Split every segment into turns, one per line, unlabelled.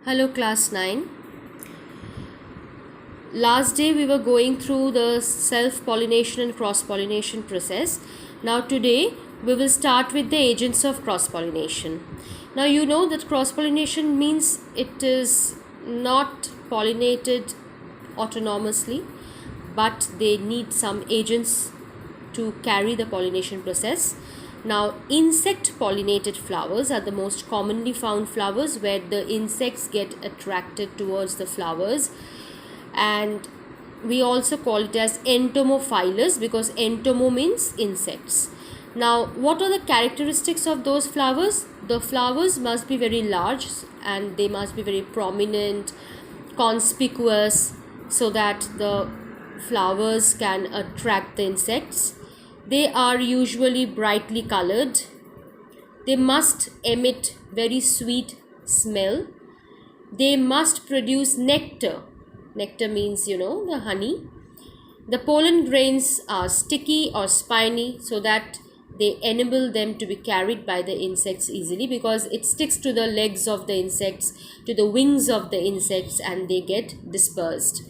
Hello, class 9. Last day we were going through the self pollination and cross pollination process. Now, today we will start with the agents of cross pollination. Now, you know that cross pollination means it is not pollinated autonomously, but they need some agents to carry the pollination process. Now, insect pollinated flowers are the most commonly found flowers where the insects get attracted towards the flowers, and we also call it as entomophilous because entomo means insects. Now, what are the characteristics of those flowers? The flowers must be very large and they must be very prominent, conspicuous, so that the flowers can attract the insects. They are usually brightly colored. They must emit very sweet smell. They must produce nectar. Nectar means, the honey. The pollen grains are sticky or spiny so that they enable them to be carried by the insects easily, because it sticks to the legs of the insects, to the wings of the insects, and they get dispersed.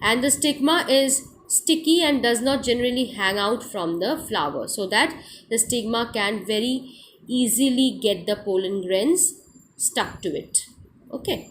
And the stigma is sticky and does not generally hang out from the flower, so that the stigma can very easily get the pollen grains stuck to it. Okay.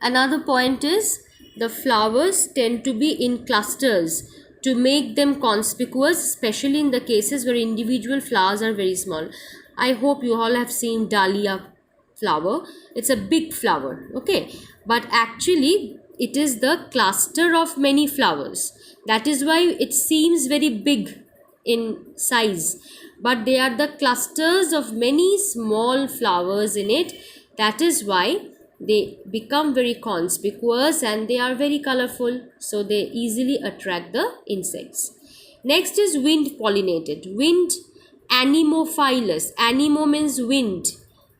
Another point is the flowers tend to be in clusters to make them conspicuous, especially in the cases where individual flowers are very small. I hope you all have seen dahlia flower. It's a big flower, okay? But actually, it is the cluster of many flowers. That is why it seems very big in size, but they are the clusters of many small flowers in it. That is why they become very conspicuous and they are very colorful, so they easily attract the insects. Next is wind pollinated. Wind anemophilous. Anemo means wind.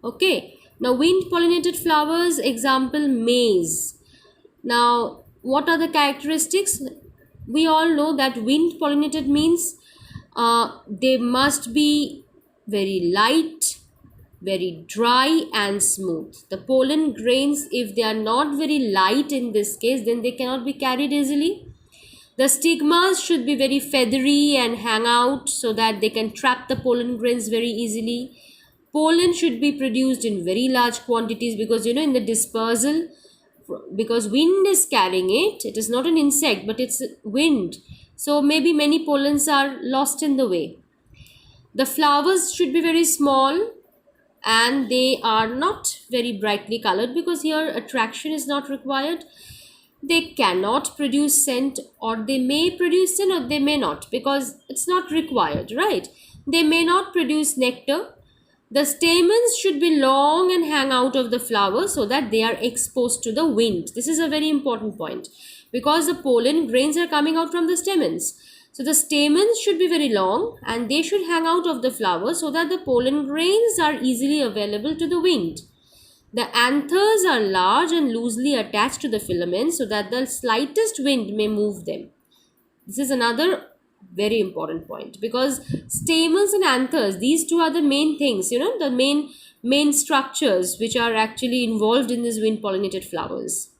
Okay. Now, wind pollinated flowers, example maize. Now, what are the characteristics? We all know that wind pollinated means they must be very light, very dry and smooth. The pollen grains, if they are not very light in this case, then they cannot be carried easily. The stigmas should be very feathery and hang out so that they can trap the pollen grains very easily. Pollen should be produced in very large quantities because, in the dispersal, because wind is carrying it, it is not an insect but it's wind. So maybe many pollens are lost in the way. The flowers should be very small and they are not very brightly colored because here attraction is not required. They cannot produce scent, or they may produce scent or they may not, because it's not required, right? They may not produce nectar. The stamens should be long and hang out of the flower so that they are exposed to the wind. This is a very important point because the pollen grains are coming out from the stamens. So the stamens should be very long and they should hang out of the flower so that the pollen grains are easily available to the wind. The anthers are large and loosely attached to the filaments so that the slightest wind may move them. This is another very important point because stamens and anthers, these two are the main things, the main structures which are actually involved in these wind pollinated flowers.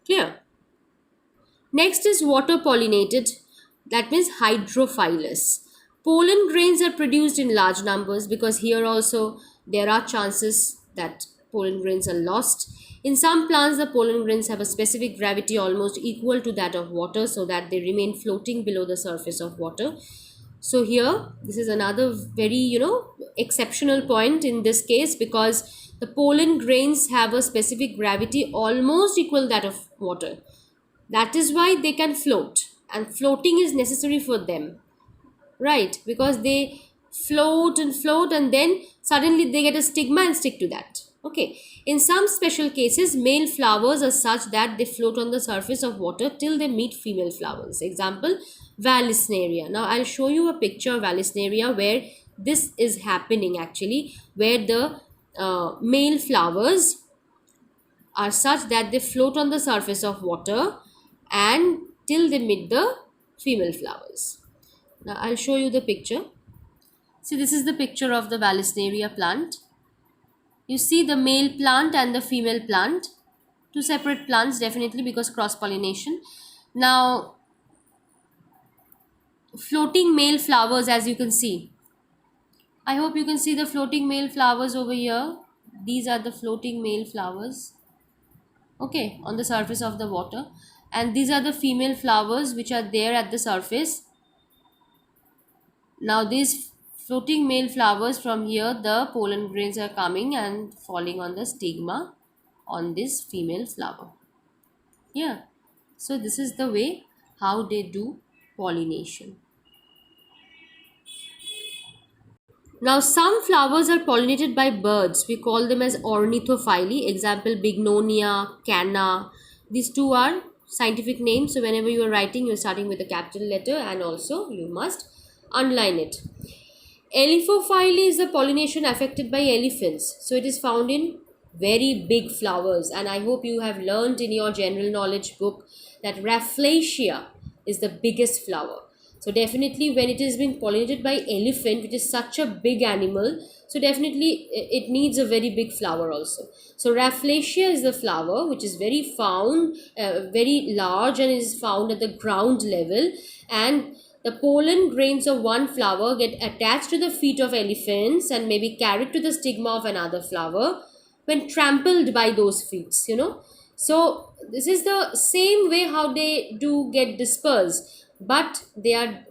Clear? Next is water pollinated, that means hydrophilous. Pollen grains are produced in large numbers because here also there are chances that pollen grains are lost. In some plants, the pollen grains have a specific gravity almost equal to that of water so that they remain floating below the surface of water. So here, this is another very, exceptional point in this case because the pollen grains have a specific gravity almost equal that of water. That is why they can float, and floating is necessary for them, right? Because they float and then suddenly they get a stigma and stick to that. Okay. In some special cases, male flowers are such that they float on the surface of water till they meet female flowers. Example, Vallisneria. Now I'll show you a picture of Vallisneria where this is happening actually, where the male flowers are such that they float on the surface of water and till they meet the female flowers. Now I'll show you the picture. See, this is the picture of the Vallisneria plant. You see the male plant and the female plant. Two separate plants, definitely, because cross pollination. Now, floating male flowers, as you can see. I hope you can see the floating male flowers over here. These are the floating male flowers, okay, on the surface of the water. And these are the female flowers which are there at the surface. Now, these floating male flowers, from here, the pollen grains are coming and falling on the stigma on this female flower. Yeah. So, this is the way how they do pollination. Now, some flowers are pollinated by birds. We call them as ornithophyly. Example, Bignonia, Canna. These two are scientific names. So, whenever you are writing, you are starting with a capital letter, and also you must underline it. Elephophily is the pollination affected by elephants. So, it is found in very big flowers. And I hope you have learned in your general knowledge book that Rafflesia is the biggest flower. So definitely when it is being pollinated by elephant, which is such a big animal, so definitely it needs a very big flower also. So Rafflesia is the flower which is very large, and is found at the ground level, and the pollen grains of one flower get attached to the feet of elephants and may be carried to the stigma of another flower when trampled by those feet, So this is the same way how they do get dispersed, but they are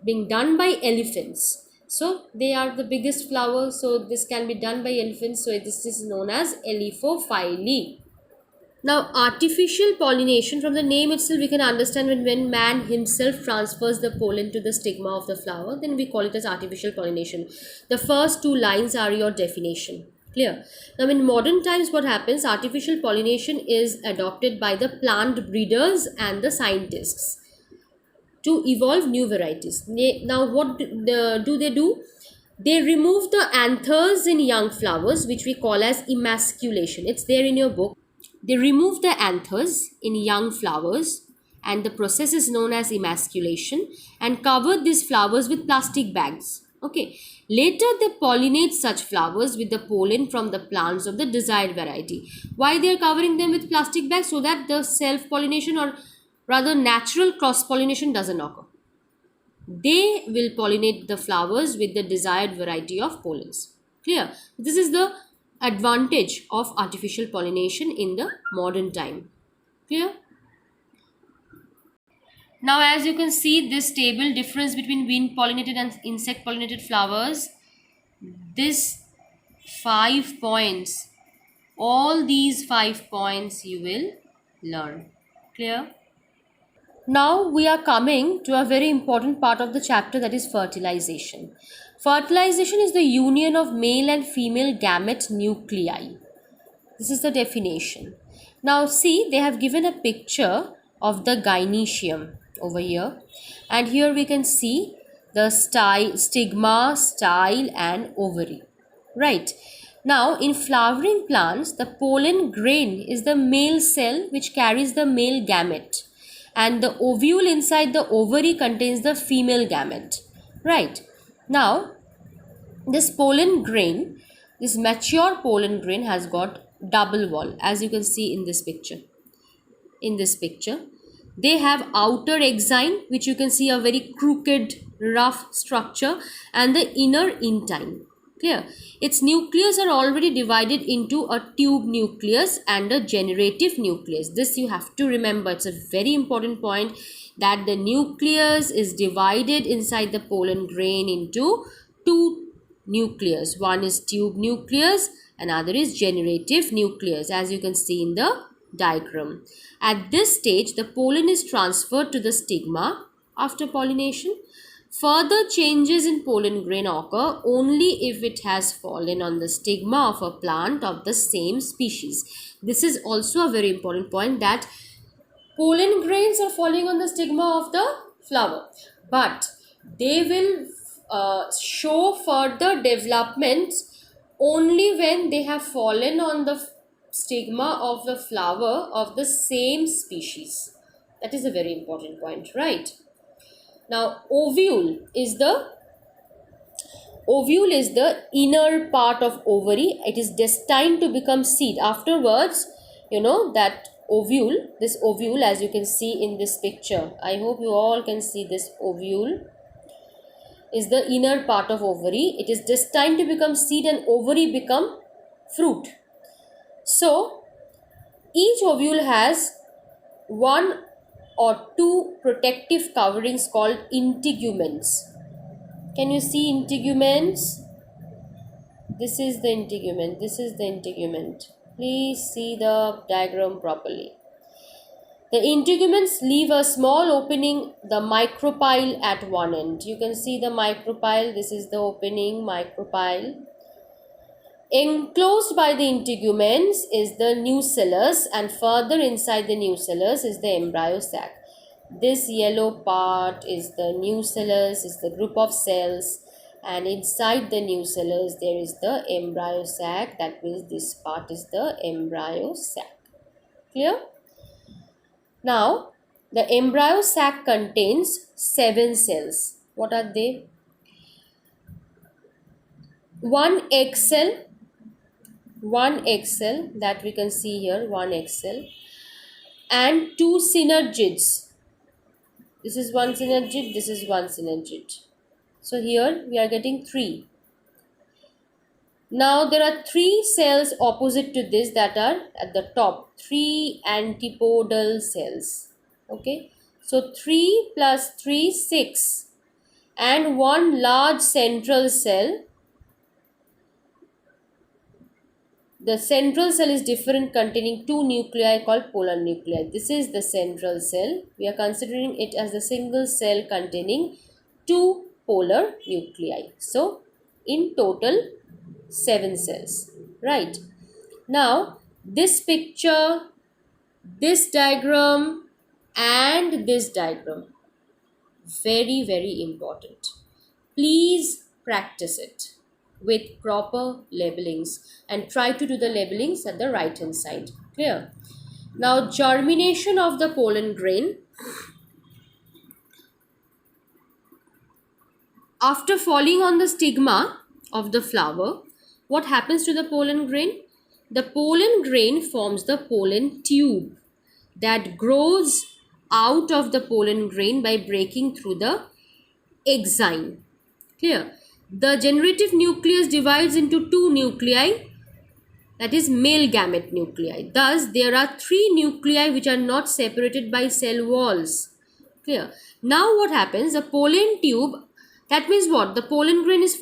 being done by elephants. So they are the biggest flower, so this can be done by elephants. So this is known as elephophily. Now, artificial pollination, from the name itself, we can understand when man himself transfers the pollen to the stigma of the flower, then we call it as artificial pollination. The first two lines are your definition. Clear? Now, in modern times, what happens? Artificial pollination is adopted by the plant breeders and the scientists to evolve new varieties. Now, what do they do? They remove the anthers in young flowers, which we call as emasculation. It's there in your book. They remove the anthers in young flowers, and the process is known as emasculation, and cover these flowers with plastic bags. Okay. Later, they pollinate such flowers with the pollen from the plants of the desired variety. Why they are covering them with plastic bags? So that the self-pollination, or rather natural cross-pollination, doesn't occur. They will pollinate the flowers with the desired variety of pollens. Clear? This is the advantage of artificial pollination in the modern time. Clear? Now, as you can see, this table, difference between wind pollinated and insect pollinated flowers, this 5 points, all these 5 points you will learn. Clear? Now we are coming to a very important part of the chapter, that is fertilization. Fertilization is the union of male and female gamete nuclei. This is the definition. Now see, they have given a picture of the gynoecium over here, and here we can see the stigma, style and ovary. Right. Now in flowering plants, the pollen grain is the male cell which carries the male gamete, and the ovule inside the ovary contains the female gamete. Right. Now this pollen grain, this mature pollen grain, has got double wall, as you can see in this picture. They have outer exine, which you can see a very crooked, rough structure, and the inner intine. Clear? Its nucleus are already divided into a tube nucleus and a generative nucleus. This you have to remember. It's a very important point, that the nucleus is divided inside the pollen grain into two nucleus. One is tube nucleus, another is generative nucleus, as you can see in the diagram. At this stage, the pollen is transferred to the stigma after pollination. Further changes in pollen grain occur only if it has fallen on the stigma of a plant of the same species. This is also a very important point, that pollen grains are falling on the stigma of the flower, but they will show further development only when they have fallen on the stigma of the flower of the same species. That is a very important point, right? Now, ovule is the inner part of ovary. It is destined to become seed. Afterwards, that ovule, this ovule, as you can see in this picture, I hope you all can see this ovule is the inner part of ovary. It is destined to become seed and ovary become fruit. So each ovule has one or two protective coverings called integuments. Can you see integuments? This is the integument. This is the integument. Please see the diagram properly. The integuments leave a small opening, the micropyle at one end. You can see the micropyle. This is the opening, micropyle. Enclosed by the integuments is the nucellus, and further inside the nucellus is the embryo sac. This yellow part is the nucellus, is the group of cells, and inside the nucellus there is the embryo sac. That means this part is the embryo sac. Clear? Now, the embryo sac contains 7 cells. What are they? One egg cell that we can see here, one egg cell, and 2 synergids. This is one synergid, this is one synergid. So here we are getting 3. Now there are 3 cells opposite to this that are at the top, 3 antipodal cells. Okay, so 3 plus 3, 6, and one large central cell. The central cell is different, containing 2 nuclei called polar nuclei. This is the central cell. We are considering it as the single cell containing 2 polar nuclei. So in total 7 cells. Right. Now this picture, this diagram and this diagram, very, very important. Please practice it with proper labelings and try to do the labelings at the right hand side. Clear? Now germination of the pollen grain. After falling on the stigma of the flower, what happens to the pollen grain? The pollen grain forms the pollen tube that grows out of the pollen grain by breaking through the exine. Clear? The generative nucleus divides into 2 nuclei, that is male gamete nuclei. Thus, there are 3 nuclei which are not separated by cell walls. Clear? Now, what happens? The pollen tube, that means what? The pollen grain is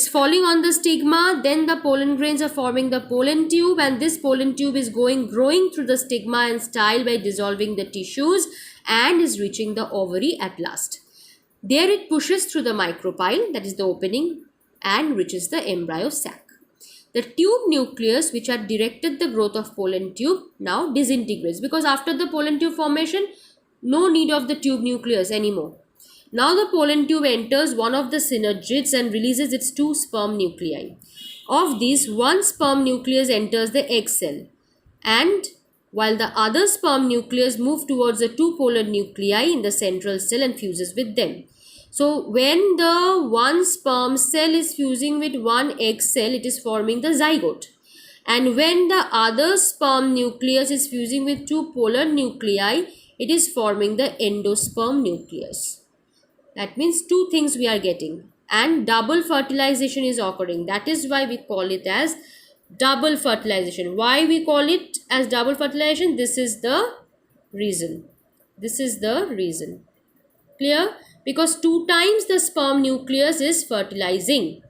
falling on the stigma. Then the pollen grains are forming the pollen tube, and this pollen tube is growing through the stigma and style by dissolving the tissues and is reaching the ovary at last. There it pushes through the micropyle, that is the opening, and reaches the embryo sac. The tube nucleus which had directed the growth of pollen tube now disintegrates, because after the pollen tube formation, no need of the tube nucleus anymore. Now the pollen tube enters one of the synergids and releases its 2 sperm nuclei. Of these, one sperm nucleus enters the egg cell, and while the other sperm nucleus moves towards the 2 polar nuclei in the central cell and fuses with them. So when the one sperm cell is fusing with one egg cell, it is forming the zygote. And when the other sperm nucleus is fusing with 2 polar nuclei, it is forming the endosperm nucleus. That means 2 things we are getting. And double fertilization is occurring. That is why we call it as double fertilization. Why we call it as double fertilization? This is the reason. This is the reason. Clear? Because 2 times the sperm nucleus is fertilizing.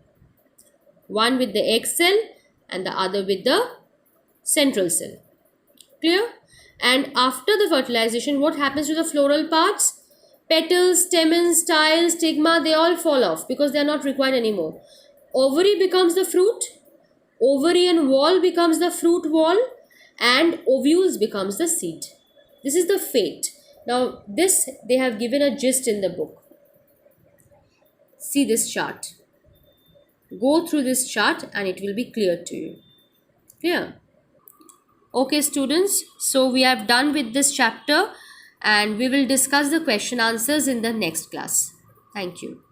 One with the egg cell and the other with the central cell. Clear? And after the fertilization, what happens to the floral parts? Petals, stamens, style, stigma, they all fall off because they are not required anymore. Ovary becomes the fruit. Ovarian wall becomes the fruit wall. And ovules becomes the seed. This is the fate. Now, this they have given a gist in the book. See this chart. Go through this chart and it will be clear to you. Clear? Okay, students. So, we have done with this chapter and we will discuss the question answers in the next class. Thank you.